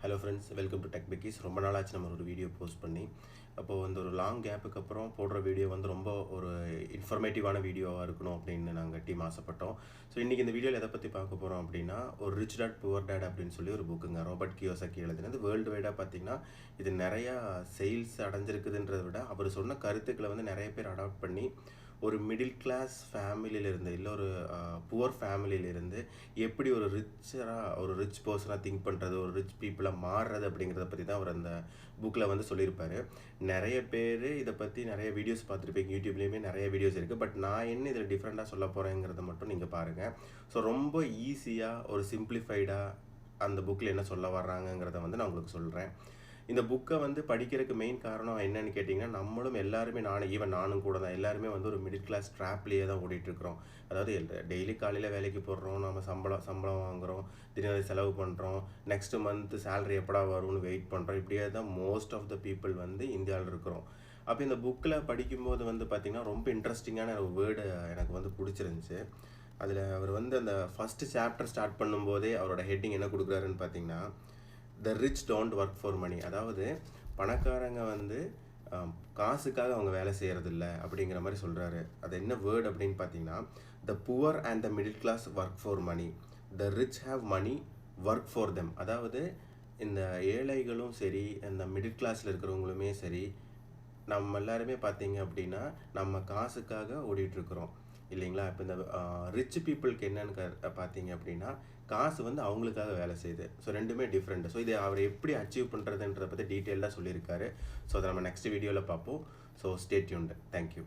Hello friends, welcome to tech Bikis. ரொம்ப நாளாச்சு நம்ம ஒரு வீடியோ போஸ்ட் பண்ணி. அப்போது வந்து ஒரு லாங் கேப்புக்கு அப்புறம் போடுற வீடியோ வந்து ரொம்ப ஒரு இன்ஃபர்மேட்டிவான வீடியோவாக இருக்கணும் அப்படின்னு நாங்கள் டீம் ஆசைப்பட்டோம். ஸோ இன்றைக்கி இந்த வீடியோவில் எதை பற்றி பார்க்க போகிறோம் அப்படின்னா, ஒரு ரிச் டாட் புவர் டேட் அப்படின்னு சொல்லி ஒரு புக்குங்க. ராபர்ட் கியோசாக்கி எழுதினது. வேர்ல்டு வைடாக பார்த்திங்கன்னா இது நிறையா சேல்ஸ் அடைஞ்சிருக்குதுன்றதை விட அவர் சொன்ன கருத்துக்களை வந்து நிறைய பேர் அடாப்ட் பண்ணி ஒரு மிடில் கிளாஸ் ஃபேமிலியிலேருந்து இல்லை ஒரு புவர் ஃபேமிலியிலேருந்து எப்படி ஒரு ஒரு ரிச் பர்சனாக திங்க் பண்ணுறது, ஒரு ரிச் பீப்புளாக மாறுறது அப்படிங்கிறத பற்றி தான் அவர் அந்த புக்கில் வந்து சொல்லியிருப்பார். நிறைய பேர் இதை பற்றி நிறைய வீடியோஸ் பார்த்துருப்பீங்க. யூடியூப்லேயுமே நிறைய வீடியோஸ் இருக்குது. பட் நான் என்ன இதில் டிஃப்ரெண்ட்டாக சொல்ல போகிறேங்கிறத மட்டும் நீங்கள் பாருங்கள். ஸோ ரொம்ப ஈஸியாக ஒரு சிம்பிளிஃபைடாக அந்த புக்கில் என்ன சொல்ல வர்றாங்கங்கிறத வந்து நான் உங்களுக்கு சொல்கிறேன். இந்த புக்கை வந்து படிக்கிறதுக்கு மெயின் காரணம் என்னன்னு கேட்டிங்கன்னா, நம்மளும் எல்லாருமே நானும் கூட தான் எல்லாருமே வந்து ஒரு மிடில் கிளாஸ் ட்ராப்லேயே தான் ஓடிட்டுருக்குறோம். அதாவது டெய்லி காலையில் வேலைக்கு போடுறோம், நம்ம சம்பளம் வாங்குகிறோம், தினசரி செலவு பண்ணுறோம், நெக்ஸ்ட் மந்த் சேலரி எப்படா வரும்னு வெயிட் பண்ணுறோம். இப்படியே தான் மோஸ்ட் ஆஃப் த பீப்புள் வந்து இந்தியாவில் இருக்கிறோம். அப்போ இந்த புக்கில் படிக்கும்போது வந்து பார்த்திங்கன்னா ரொம்ப இன்ட்ரெஸ்டிங்கான ஒரு வேர்டு எனக்கு வந்து பிடிச்சிருந்துச்சி. அதில் அவர் வந்து அந்த ஃபஸ்ட்டு சாப்டர் ஸ்டார்ட் பண்ணும்போதே அவரோட ஹெட்டிங் என்ன கொடுக்குறாருன்னு பார்த்தீங்கன்னா, the rich don't work for money. அதாவது பணக்காரங்க வந்து காசுக்காக அவங்க வேலை செய்கிறதில்ல அப்படிங்கிற மாதிரி சொல்கிறாரு. அது என்ன வேர்டு அப்படின்னு பார்த்தீங்கன்னா, the poor and the middle class work for money, the rich have money work for them. அதாவது இந்த ஏழைகளும் சரி, இந்த மிடில் கிளாஸில் இருக்கிறவங்களுமே சரி, நம்ம எல்லாருமே பார்த்தீங்க அப்படின்னா நம்ம காசுக்காக ஓடிட்டுருக்குறோம் இல்லைங்களா? இப்போ இந்த ரிச் பீப்புளுக்கு என்னன்னு பார்த்தீங்க அப்படின்னா, காசு வந்து அவங்களுக்காக வேலை செய்யுது. ஸோ ரெண்டுமே டிஃப்ரெண்ட். ஸோ இதை அவர் எப்படி அச்சீவ் பண்ணுறதுன்றதை பற்றி டீட்டெயில்டாக சொல்லியிருக்காரு. ஸோ அதை நம்ம நெக்ஸ்ட் வீடியோவில் பார்ப்போம். So stay tuned. தேங்க்யூ.